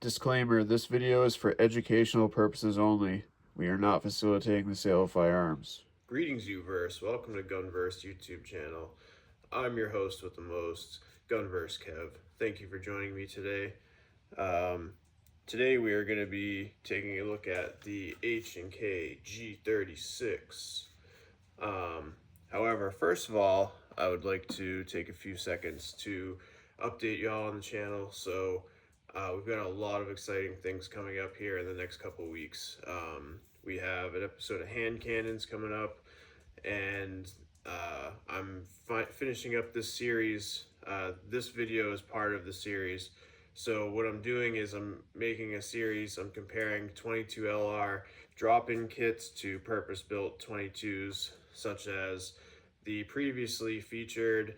Disclaimer, this video is for educational purposes only. We are not facilitating the sale of firearms. Greetings, Uverse. Welcome to Gunverse YouTube channel. I'm your host with the most, Gunverse Kev. Thank you for joining me today. Today we are going to be taking a look at the H&K G36. However, first of all, I would like to take a few seconds to update y'all on the channel. So we've got a lot of exciting things coming up here in the next couple weeks. We have an episode of hand cannons coming up, and I'm finishing up this series. This video is part of the series. So what I'm doing is I'm making a series. I'm comparing 22 LR drop-in kits to purpose-built 22s, such as the previously featured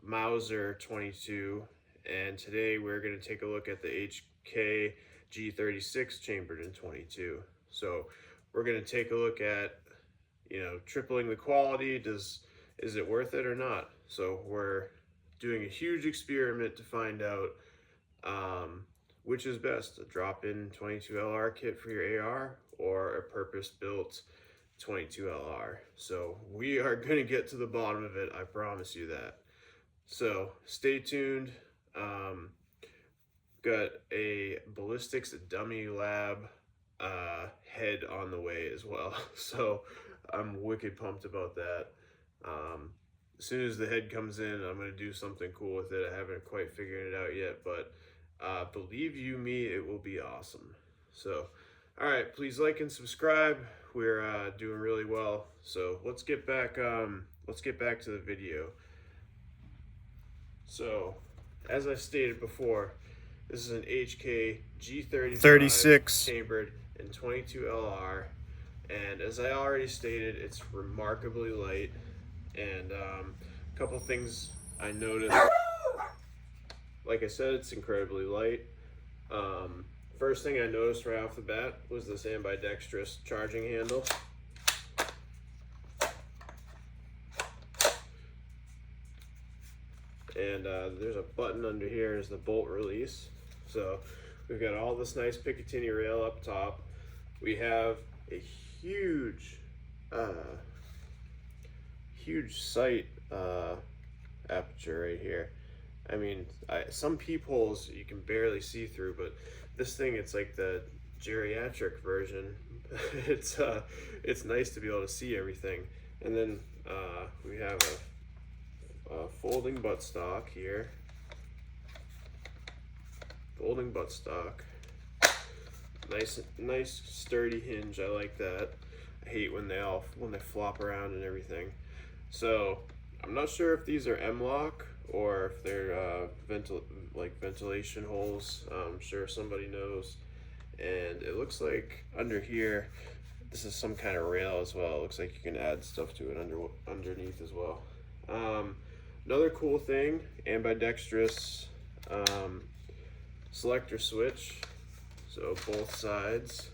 Mauser 22, and today we're going to take a look at the HK G36 chambered in 22. So we're going to take a look at, tripling the quality. Is it worth it or not? So we're doing a huge experiment to find out which is best, a drop-in 22 LR kit for your AR or a purpose-built 22 LR. So we are going to get to the bottom of it, I promise you that. So stay tuned. Got a ballistics dummy lab head on the way as well. So I'm wicked pumped about that. As soon as the head comes in, I'm going to do something cool with it. I haven't quite figured it out yet, but believe you me, it will be awesome. So, all right, please like and subscribe. We're doing really well. So let's get back to the video. So, as I stated before, this is an HK G36 chambered in 22 LR, and as I already stated, it's remarkably light. And a couple things I noticed. Like I said, it's incredibly light. First thing I noticed right off the bat was this ambidextrous charging handle. And there's a button under here is the bolt release. So we've got all this nice Picatinny rail up top. We have a huge sight aperture right here. I mean, some peepholes you can barely see through, but this thing, it's like the geriatric version. It's nice to be able to see everything. And then we have a folding buttstock here. Folding buttstock. Nice sturdy hinge. I like that. I hate when they flop around and everything. So I'm not sure if these are M-lock or if they're ventilation holes. I'm sure somebody knows. And it looks like under here, this is some kind of rail as well. It looks like you can add stuff to it underneath as well. Another cool thing, ambidextrous selector switch. So both sides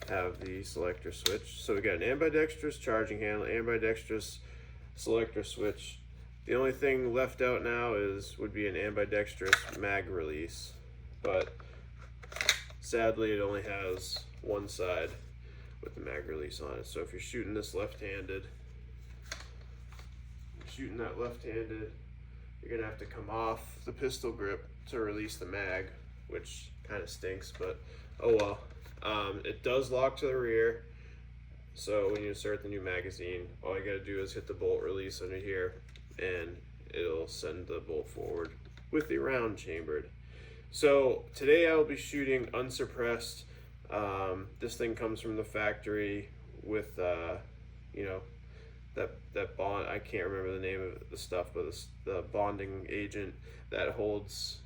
have the selector switch. So we got an ambidextrous charging handle, ambidextrous selector switch. The only thing left out now would be an ambidextrous mag release, but sadly it only has one side with the mag release on it. So if you're shooting this left-handed, you're gonna have to come off the pistol grip to release the mag, which kind of stinks, but oh well. It does lock to the rear, so when you insert the new magazine, all you gotta do is hit the bolt release under here and it'll send the bolt forward with the round chambered. So today I will be shooting unsuppressed. This thing comes from the factory with that bond. I can't remember the name of the stuff, but the bonding agent that holds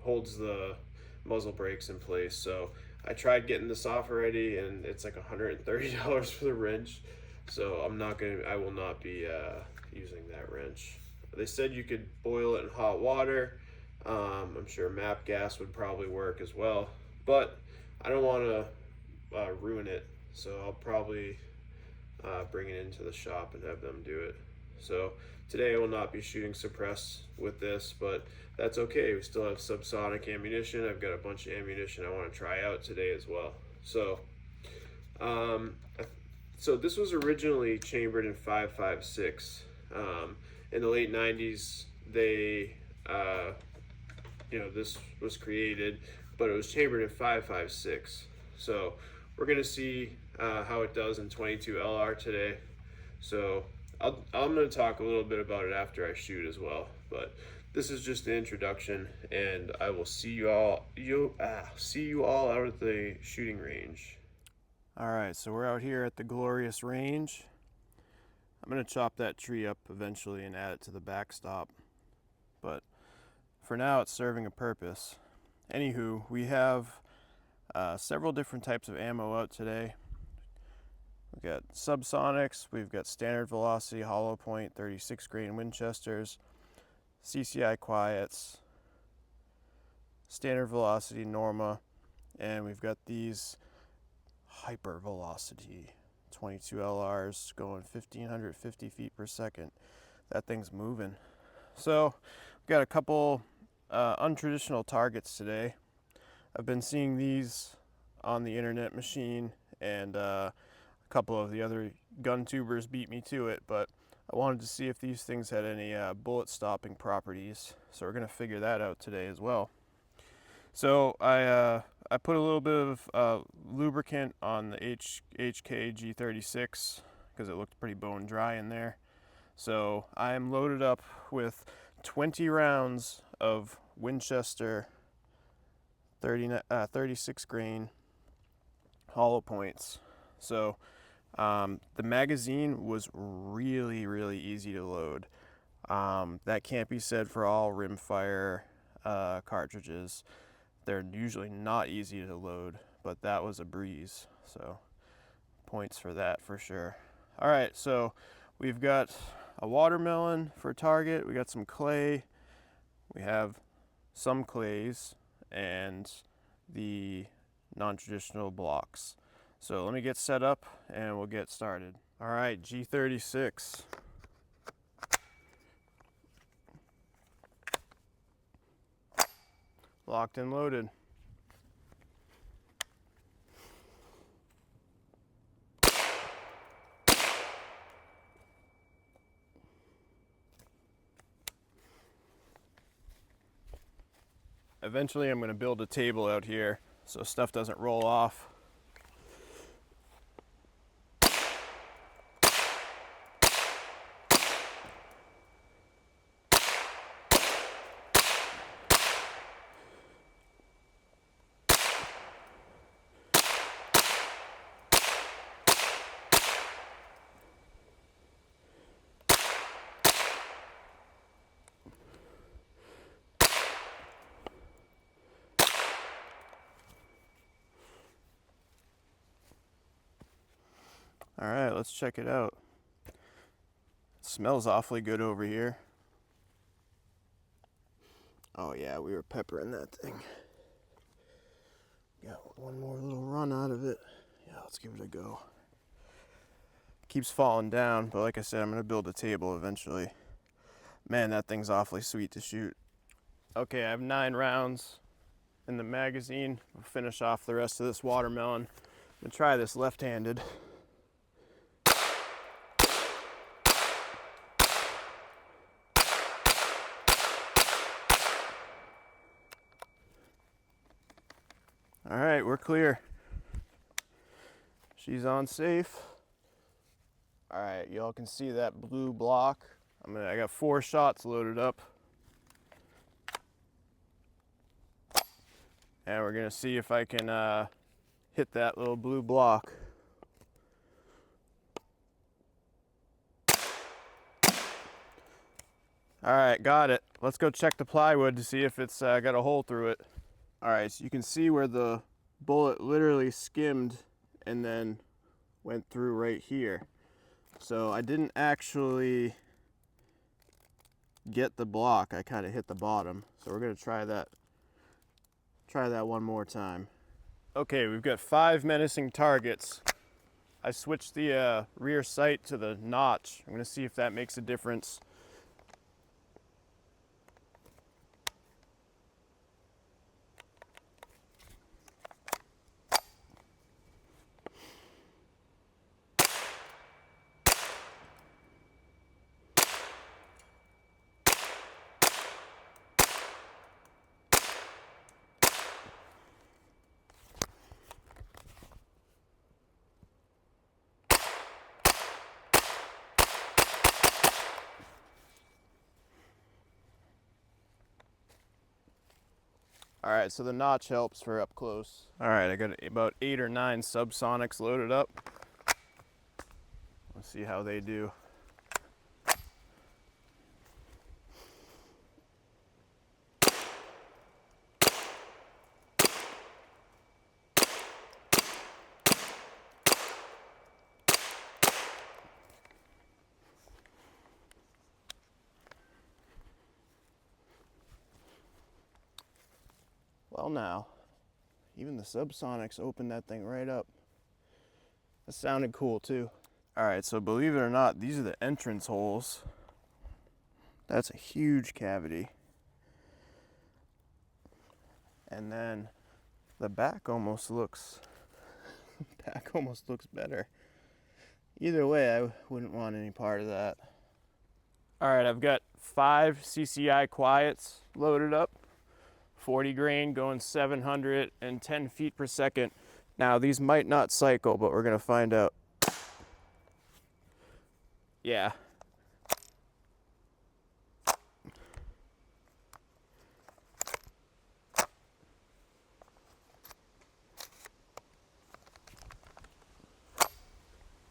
the muzzle brakes in place. So I tried getting this off already, and it's like $130 for the wrench. So I will not be using that wrench. They said you could boil it in hot water. I'm sure MAP gas would probably work as well, but I don't want to ruin it, so I'll probably bring it into the shop and have them do it. So today I will not be shooting suppress with this, but that's okay. We still have subsonic ammunition. I've got a bunch of ammunition I want to try out today as well. Um, so this was originally chambered in 5.56. In the late 90s, this was created, but it was chambered in 5.56. So we're gonna see how it does in 22 LR today. So I'm gonna talk a little bit about it after I shoot as well. But this is just an introduction, and I will see you all out at the shooting range. All right, so we're out here at the glorious range. I'm gonna chop that tree up eventually and add it to the backstop, but for now it's serving a purpose. Anywho, we have several different types of ammo out today. We've got subsonics, we've got standard velocity hollow point 36 grain Winchesters, CCI quiets, standard velocity Norma, and we've got these hyper velocity 22 LRs going 1550 feet per second. That thing's moving. So we've got a couple untraditional targets today. I've been seeing these on the internet machine, and a couple of the other gun tubers beat me to it, but I wanted to see if these things had any bullet stopping properties. So we're gonna figure that out today as well. So I put a little bit of lubricant on the HK G36 because it looked pretty bone dry in there. So I am loaded up with 20 rounds of Winchester 36 grain hollow points. So the magazine was really easy to load. That can't be said for all rimfire cartridges. They're usually not easy to load, but that was a breeze. So points for that for sure. All right, so we've got a watermelon for target. We got some clay. We have some clays and the non-traditional blocks. So let me get set up and we'll get started. All right, G36. Locked and loaded. Eventually I'm going to build a table out here so stuff doesn't roll off. All right, let's check it out. It smells awfully good over here. Oh yeah, we were peppering that thing. Got one more little run out of it. Yeah, let's give it a go. Keeps falling down, but like I said, I'm gonna build a table eventually. Man, that thing's awfully sweet to shoot. Okay, I have 9 rounds in the magazine. We'll finish off the rest of this watermelon. I'm gonna try this left-handed. All right, we're clear. She's on safe. All right, y'all can see that blue block. I got 4 shots loaded up. And we're gonna see if I can hit that little blue block. All right, got it. Let's go check the plywood to see if it's got a hole through it. All right, so you can see where the bullet literally skimmed and then went through right here. So I didn't actually get the block, I kind of hit the bottom. So we're gonna try that one more time. Okay, we've got 5 menacing targets I switched the rear sight to the notch. I'm gonna see if that makes a difference. All right, so the notch helps for up close. All right, I got about 8 or 9 subsonics loaded up. Let's see how they do. Well, now, even the subsonics opened that thing right up. That sounded cool too. All right, so believe it or not, these are the entrance holes. That's a huge cavity. And then the back almost looks better. Either way, I wouldn't want any part of that. All right, I've got 5 CCI quiets loaded up. 40 grain going 710 feet per second. Now these might not cycle, but we're gonna find out. Yeah.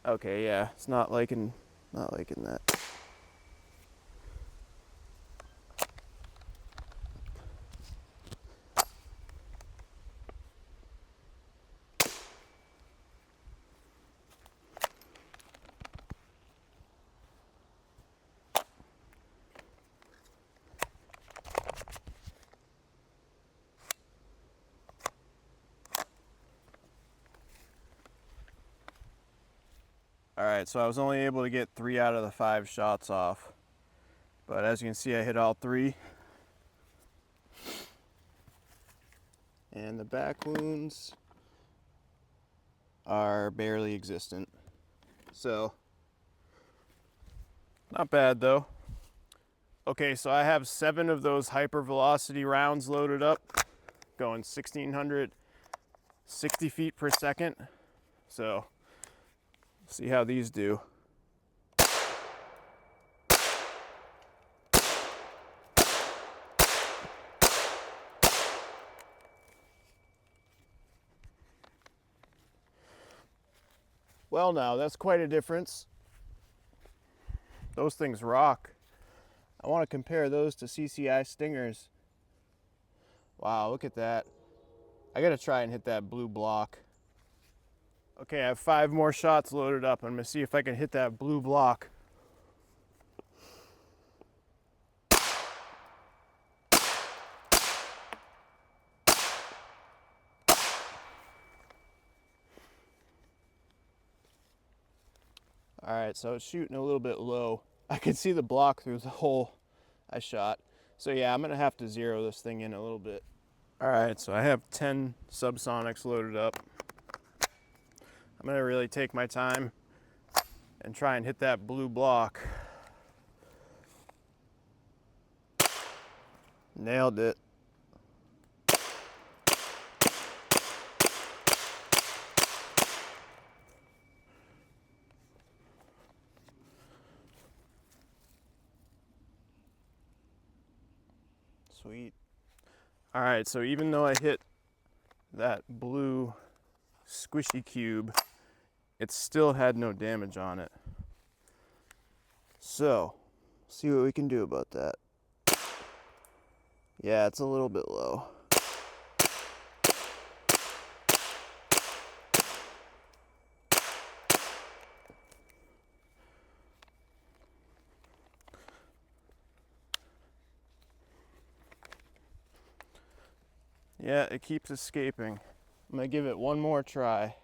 Okay, yeah, it's not liking that. All right, so I was only able to get 3 out of the 5 shots off. But as you can see, I hit all 3. And the back wounds are barely existent. So, not bad though. Okay, so I have 7 of those hypervelocity rounds loaded up, going 1,660 feet per second. So, see how these do. Well, now that's quite a difference. Those things rock. I want to compare those to CCI Stingers. Wow, look at that. I gotta try and hit that blue block. Okay, I have 5 more shots loaded up. I'm gonna see if I can hit that blue block. All right, so it's shooting a little bit low. I can see the block through the hole I shot. So yeah, I'm gonna have to zero this thing in a little bit. All right, so I have 10 subsonics loaded up. I'm gonna really take my time and try and hit that blue block. Nailed it. Sweet. All right, so even though I hit that blue squishy cube, it still had no damage on it. So, see what we can do about that. Yeah, it's a little bit low. Yeah, it keeps escaping. I'm gonna give it one more try.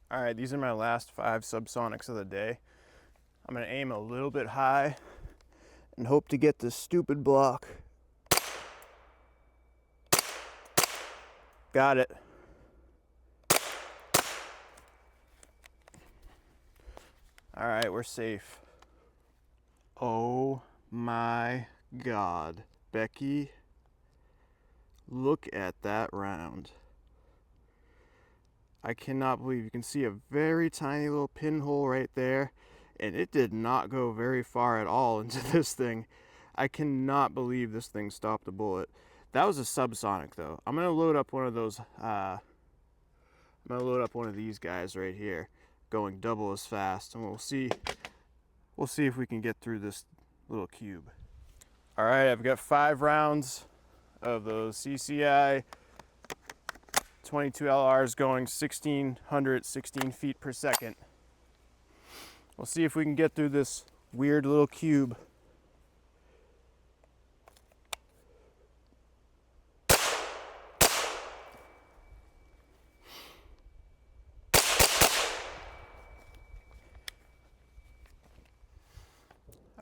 All right, these are my last 5 subsonics of the day. I'm gonna aim a little bit high and hope to get this stupid block. Got it. All right, we're safe. Oh my God, Becky, look at that round. I cannot believe you can see a very tiny little pinhole right there, and it did not go very far at all into this thing. I cannot believe this thing stopped a bullet. That was a subsonic though. I'm gonna load up one of those. I'm gonna load up one of these guys right here, going double as fast, and we'll see if we can get through this little cube. All right, I've got 5 rounds of those CCI 22 LRs going 1616 feet per second. We'll see if we can get through this weird little cube.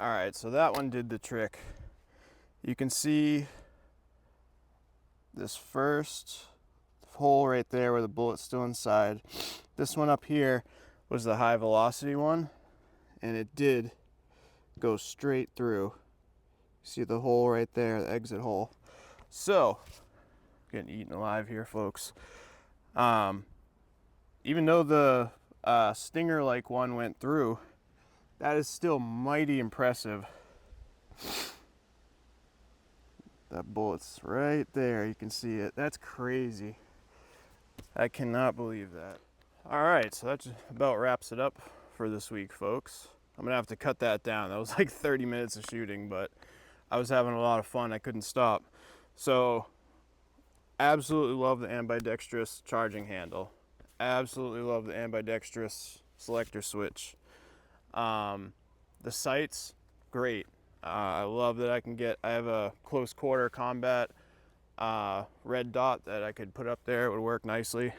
All right, so that one did the trick. You can see this first hole right there where the bullet's still inside. This one up here was the high velocity one, and it did go straight through. See the hole right there, the exit hole. So, getting eaten alive here, folks. Even though the stinger-like one went through, that is still mighty impressive. That bullet's right there, you can see it. That's crazy. I cannot believe that. All right, so that just about wraps it up for this week, folks. I'm gonna have to cut that down. That was like 30 minutes of shooting, but I was having a lot of fun. I couldn't stop. So, absolutely love the ambidextrous charging handle. Absolutely love the ambidextrous selector switch. The sights, great. I love that I have a close quarter combat red dot that I could put up there. It would work nicely.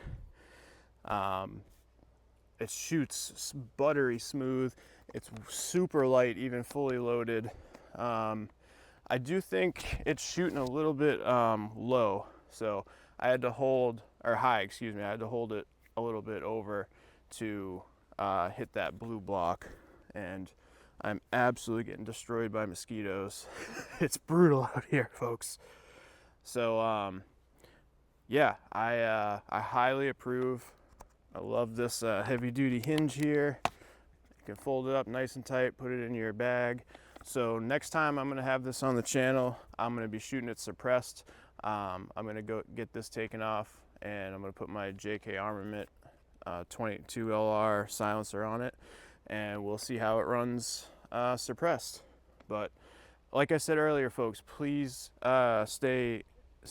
It shoots buttery smooth. It's super light, even fully loaded. I do think it's shooting a little bit low, so I had to hold, or high, excuse me, I had to hold it a little bit over to hit that blue block, and I'm absolutely getting destroyed by mosquitoes. It's brutal out here, folks. So yeah, I highly approve. I love this heavy duty hinge here. You can fold it up nice and tight, put it in your bag. So next time I'm gonna have this on the channel, I'm gonna be shooting it suppressed. I'm gonna go get this taken off, and I'm gonna put my JK Armament 22 LR silencer on it, and we'll see how it runs suppressed. But like I said earlier, folks, please stay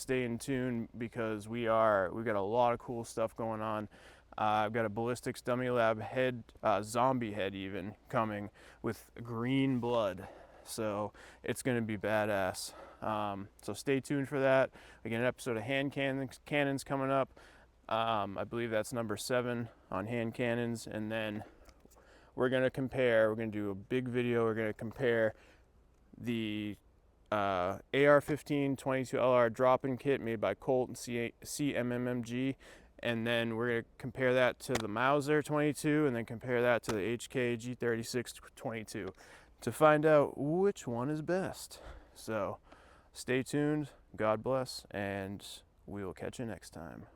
in tune, because we've got a lot of cool stuff going on. I've got a ballistics dummy lab head, zombie head even, coming with green blood. So it's going to be badass. So stay tuned for that. Again, an episode of hand cannons coming up. I believe that's number 7 on hand cannons. And then we're going to do a big video. We're going to compare the AR-15 22 LR drop-in kit made by Colt and CMMG, and then we're going to compare that to the Mauser 22, and then compare that to the HK G36 22 to find out which one is best. So stay tuned, God bless, and we will catch you next time.